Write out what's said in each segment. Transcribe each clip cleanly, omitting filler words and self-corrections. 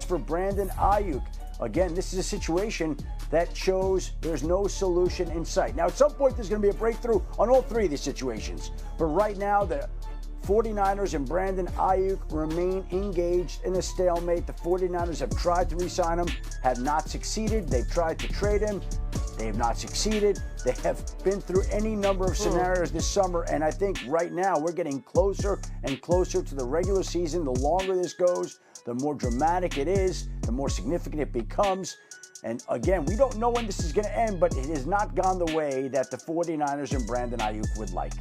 for Brandon Aiyuk. Again, this is a situation that shows there's no solution in sight. Now, at some point, there's going to be a breakthrough on all three of these situations. But right now, the 49ers and Brandon Aiyuk remain engaged in a stalemate. The 49ers have tried to re-sign him, have not succeeded. They've tried to trade him. They have not succeeded. They have been through any number of scenarios this summer, and I think right now we're getting closer and closer to the regular season. The longer this goes, the more dramatic it is, the more significant it becomes. And again, we don't know when this is going to end, but it has not gone the way that the 49ers and Brandon Aiyuk would like.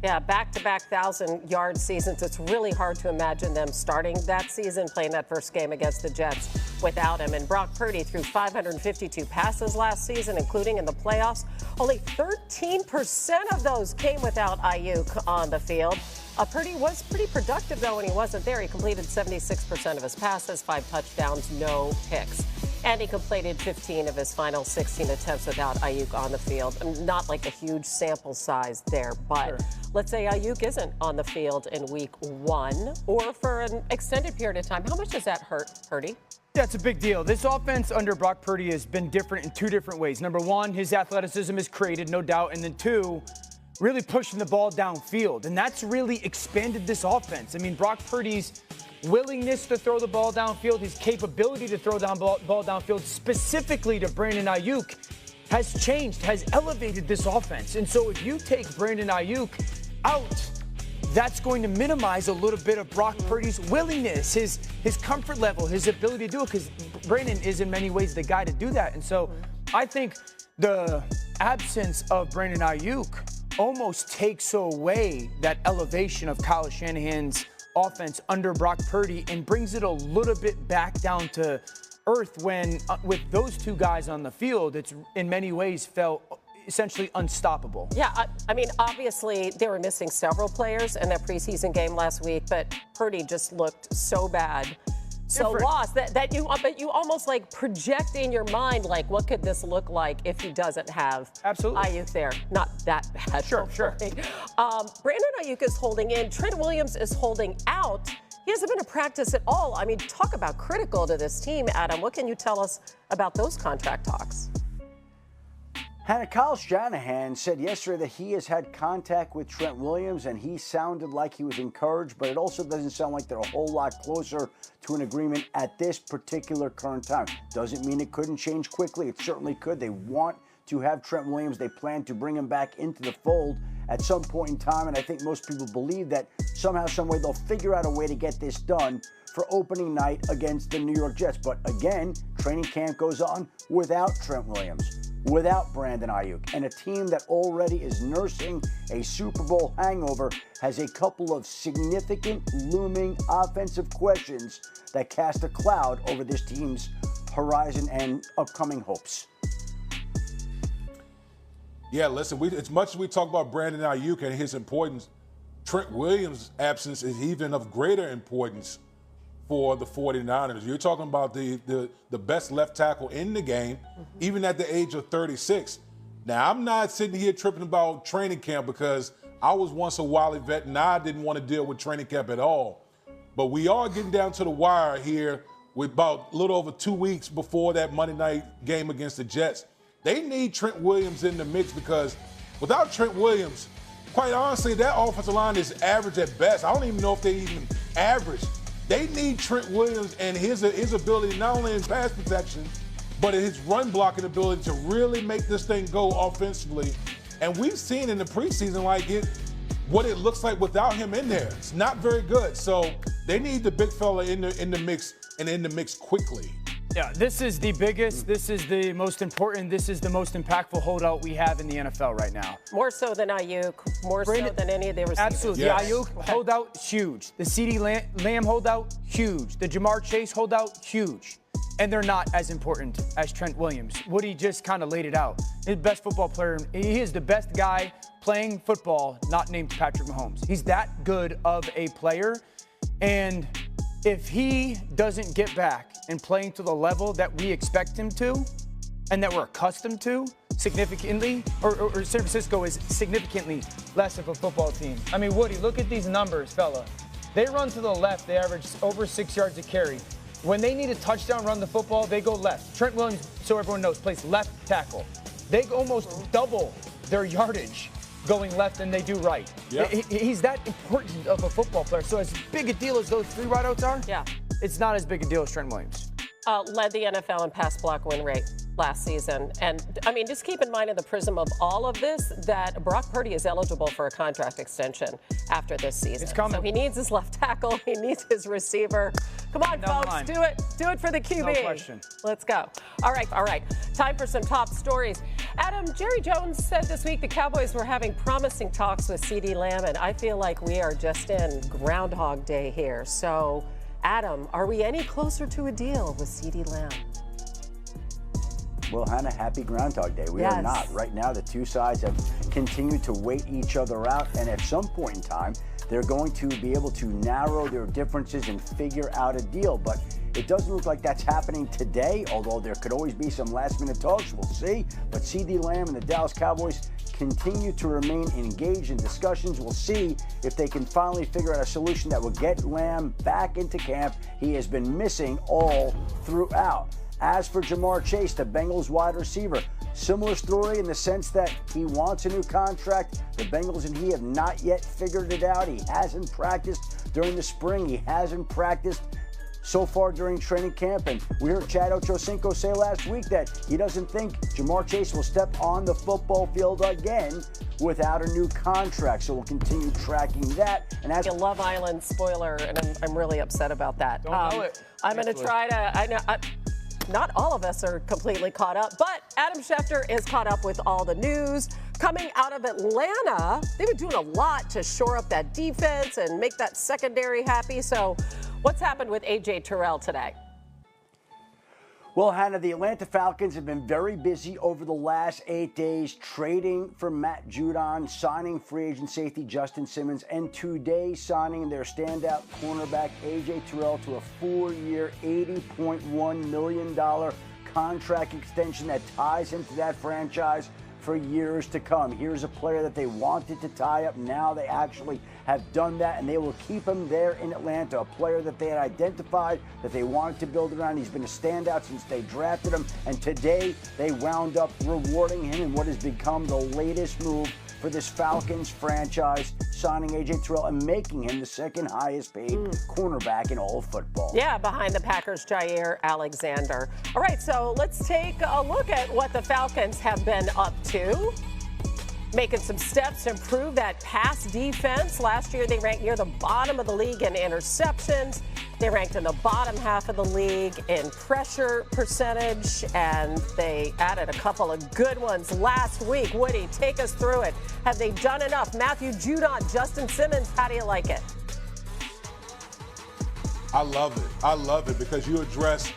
Yeah, back-to-back 1,000-yard seasons. It's really hard to imagine them starting that season, playing that first game against the Jets without him. And Brock Purdy threw 552 passes last season, including in the playoffs. Only 13% of those came without Aiyuk on the field. Purdy was pretty productive, though, when he wasn't there. He completed 76% of his passes, 5 touchdowns, no picks. And he completed 15 of his final 16 attempts without Aiyuk on the field. Not like a huge sample size there, but sure. Let's say Aiyuk isn't on the field in week 1 or for an extended period of time. How much does that hurt Purdy? Yeah, it's a big deal. This offense under Brock Purdy has been different in 2 different ways. Number 1, his athleticism is created, no doubt. And then 2, really pushing the ball downfield. And that's really expanded this offense. I mean, Brock Purdy's willingness to throw the ball downfield, his capability to throw ball downfield, specifically to Brandon Aiyuk, has changed, has elevated this offense. And so if you take Brandon Aiyuk out, that's going to minimize a little bit of Brock Purdy's willingness, his comfort level, his ability to do it, because Brandon is in many ways the guy to do that. And so I think the absence of Brandon Aiyuk almost takes away that elevation of Kyle Shanahan's offense under Brock Purdy and brings it a little bit back down to earth when, with those 2 guys on the field, it's in many ways felt essentially unstoppable. Yeah, I mean, obviously they were missing several players in that preseason game last week, but Purdy just looked so bad, so lost that you almost like project in your mind, like, what could this look like if he doesn't have Aiyuk there? Not that bad. Sure. Brandon Aiyuk is holding in. Trent Williams is holding out. He hasn't been to practice at all. I mean, talk about critical to this team, Adam. What can you tell us about those contract talks? Hannah, Kyle Shanahan said yesterday that he has had contact with Trent Williams, and he sounded like he was encouraged, but it also doesn't sound like they're a whole lot closer to an agreement at this particular current time. Doesn't mean it couldn't change quickly. It certainly could. They want to have Trent Williams. They plan to bring him back into the fold at some point in time, and I think most people believe that somehow, some way, they'll figure out a way to get this done for opening night against the New York Jets. But again, training camp goes on without Trent Williams, without Brandon Aiyuk, and a team that already is nursing a Super Bowl hangover has a couple of significant looming offensive questions that cast a cloud over this team's horizon and upcoming hopes. Yeah, listen, as much as we talk about Brandon Aiyuk and his importance, Trent Williams' absence is even of greater importance for the 49ers. You're talking about the best left tackle in the game, even at the age of 36. Now, I'm not sitting here tripping about training camp because I was once a Wily vet and I didn't want to deal with training camp at all. But we are getting down to the wire here with about a little over 2 weeks before that Monday night game against the Jets. They need Trent Williams in the mix because without Trent Williams, quite honestly, that offensive line is average at best. I don't even know if they even average. They need Trent Williams and his ability, not only in pass protection, but his run blocking ability to really make this thing go offensively. And we've seen in the preseason what it looks like without him in there. It's not very good. So they need the big fella in the mix and in the mix quickly. Yeah, this is the biggest, this is the most important, this is the most impactful holdout we have in the NFL right now. More so than Aiyuk, more so than any of the receivers. Absolutely. Yes. The Aiyuk holdout, huge. The CeeDee Lamb holdout, huge. The Jamar Chase holdout, huge. And they're not as important as Trent Williams. Woody just kind of laid it out. He's the best football player. He is the best guy playing football, not named Patrick Mahomes. He's that good of a player. And if he doesn't get back and playing to the level that we expect him to and that we're accustomed to significantly, or San Francisco is significantly less of a football team. I mean, Woody, look at these numbers, fella. They run to the left. They average over 6 yards a carry. When they need a touchdown, run the football, they go left. Trent Williams, so everyone knows, plays left tackle. They almost double their yardage going left than they do right. Yep. He's that important of a football player. So as big a deal as those 3 wideouts are, Yeah. it's not as big a deal as Trent Williams. Led the NFL in pass block win rate last season. And, I mean, just keep in mind in the prism of all of this that Brock Purdy is eligible for a contract extension after this season. It's coming. So he needs his left tackle. He needs his receiver. Come on, Down the folks, line. do it. Do it for the QB. No question. Let's go. All right. Time for some top stories. Adam, Jerry Jones said this week the Cowboys were having promising talks with CeeDee Lamb, and I feel like we are just in Groundhog Day here. So, Adam, are we any closer to a deal with CeeDee Lamb? Well, Hannah, happy Groundhog Day. We Yes. are not. Right now, the two sides have continued to wait each other out, and at some point in time, they're going to be able to narrow their differences and figure out a deal. But it doesn't look like that's happening today, although there could always be some last-minute talks. We'll see. But CeeDee Lamb and the Dallas Cowboys continue to remain engaged in discussions. We'll see if they can finally figure out a solution that will get Lamb back into camp. He has been missing all throughout. As for Jamar Chase, the Bengals wide receiver, similar story in the sense that he wants a new contract. The Bengals and he have not yet figured it out. He hasn't practiced during the spring. He hasn't practiced so far during training camp. And we heard Chad Ochocinco say last week that he doesn't think Jamar Chase will step on the football field again without a new contract. So we'll continue tracking that. And as A Love Island spoiler, and I'm really upset about that. Don't know it. I'm going to try to. I know. Not all of us are completely caught up, but Adam Schefter is caught up with all the news. Coming out of Atlanta, they've been doing a lot to shore up that defense and make that secondary happy. So what's happened with A.J. Terrell today? Well, Hannah, the Atlanta Falcons have been very busy over the last 8 days trading for Matt Judon, signing free agent safety Justin Simmons, and today signing their standout cornerback A.J. Terrell to a 4-year, $80.1 million contract extension that ties him to that franchise for years to come. Here's a player that they wanted to tie up. Now they actually have done that, and they will keep him there in Atlanta, a player that they had identified that they wanted to build around. He's been a standout since they drafted him, and today they wound up rewarding him in what has become the latest move for this Falcons franchise, signing A.J. Terrell and making him the second highest paid cornerback in all of football. Yeah, behind the Packers' Jair Alexander. All right, so let's take a look at what the Falcons have been up to. Making some steps to improve that pass defense. Last year, they ranked near the bottom of the league in interceptions. They ranked in the bottom half of the league in pressure percentage, and they added a couple of good ones last week. Woody, take us through it. Have they done enough? Matthew Judon, Justin Simmons, how do you like it? I love it. I love it because you address,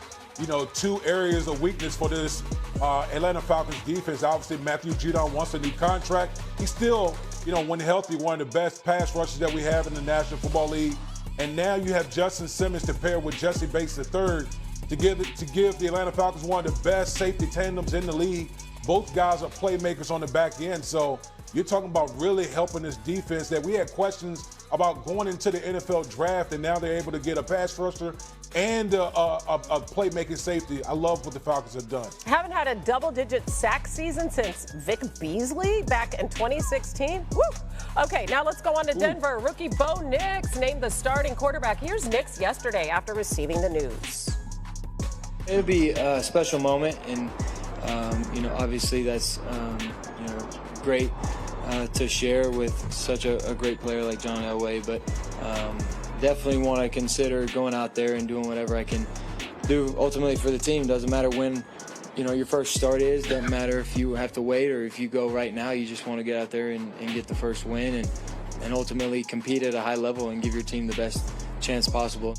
two areas of weakness for this Atlanta Falcons defense. Obviously, Matthew Judon wants a new contract. He's still, when healthy, one of the best pass rushers that we have in the National Football League. And now you have Justin Simmons to pair with Jesse Bates III to give the Atlanta Falcons one of the best safety tandems in the league. Both guys are playmakers on the back end. So you're talking about really helping this defense that we had questions about going into the NFL draft, and now they're able to get a pass rusher and a playmaking safety. I love what the Falcons have done. Haven't had a double-digit sack season since Vic Beasley back in 2016. Woo! Okay, now let's go on to Denver. Rookie Bo Nix named the starting quarterback. Here's Nix yesterday after receiving the news. It'll be a special moment, and obviously that's great to share with such a great player like John Elway, but definitely want to consider going out there and doing whatever I can do ultimately for the team. Doesn't matter when your first start is, doesn't matter if you have to wait or if you go right now. You just want to get out there and get the first win and ultimately compete at a high level and give your team the best chance possible.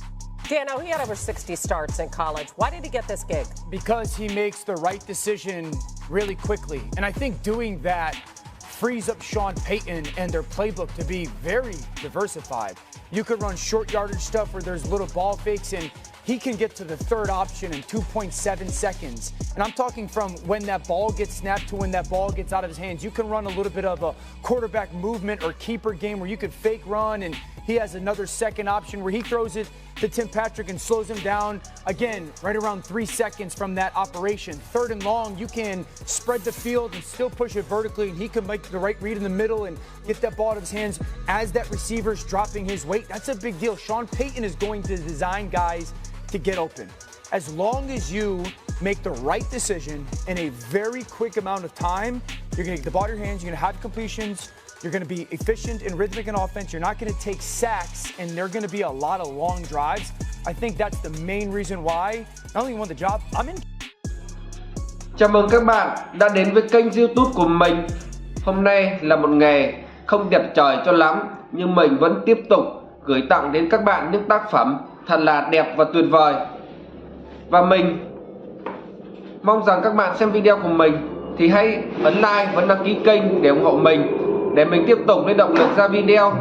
Dano, he had over 60 starts in college. Why did he get this gig? Because he makes the right decision really quickly. And I think doing that frees up Sean Payton and their playbook to be very diversified. You could run short yardage stuff where there's little ball fakes, and he can get to the third option in 2.7 seconds. And I'm talking from when that ball gets snapped to when that ball gets out of his hands. You can run a little bit of a quarterback movement or keeper game where you could fake run and he has another second option where he throws it to Tim Patrick and slows him down, again, right around 3 seconds from that operation. 3rd and long, you can spread the field and still push it vertically, and he can make the right read in the middle and get that ball out of his hands as that receiver's dropping his weight. That's a big deal. Sean Payton is going to design guys to get open. As long as you make the right decision in a very quick amount of time, you're going to get the ball in your hands, you're going to have completions, you're going to be efficient and rhythmic in offense, you're not going to take sacks, and there are going to be a lot of long drives. I think that's the main reason why not only won the job, I'm in. Chào mừng các bạn đã đến với kênh YouTube của mình. Hôm nay là một ngày không đẹp trời cho lắm, nhưng mình vẫn tiếp tục gửi tặng đến các bạn những tác phẩm thật là đẹp và tuyệt vời. Và mình mong rằng các bạn xem video của mình thì hãy ấn like và đăng ký kênh để ủng hộ mình, để mình tiếp tục lấy động lực ra video.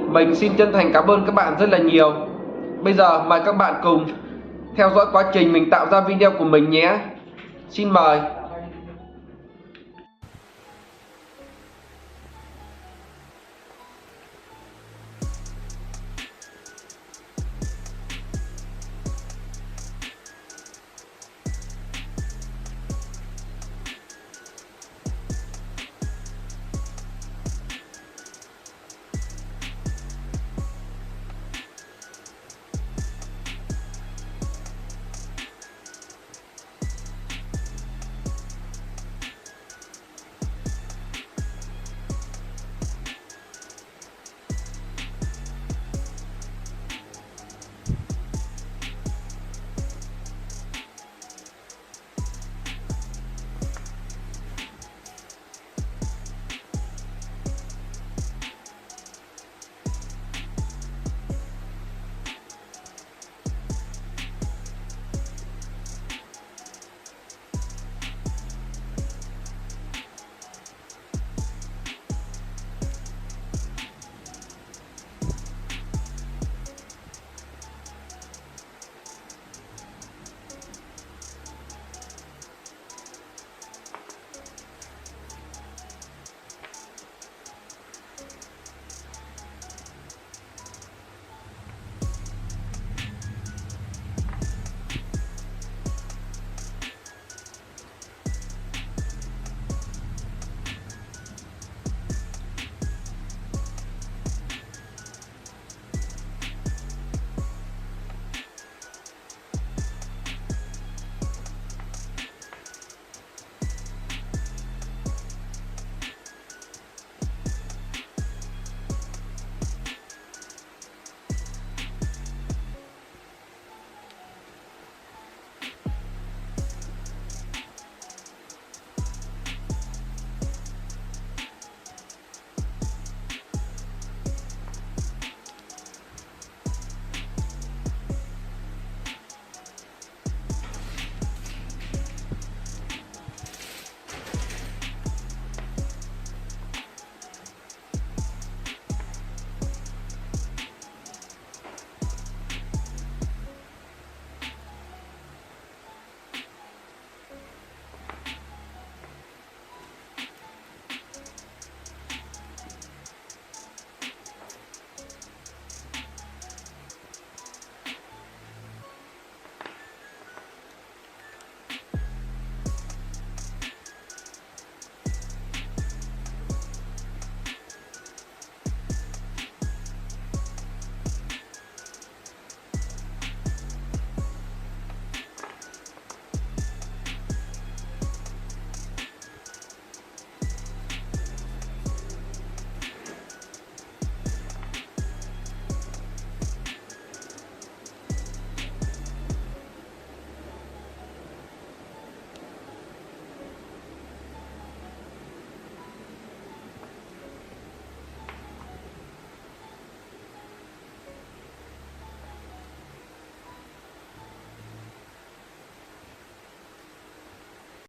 Mình xin chân thành cảm ơn các bạn rất là nhiều. Bây giờ mời các bạn cùng theo dõi quá trình mình tạo ra video của mình nhé. Xin mời.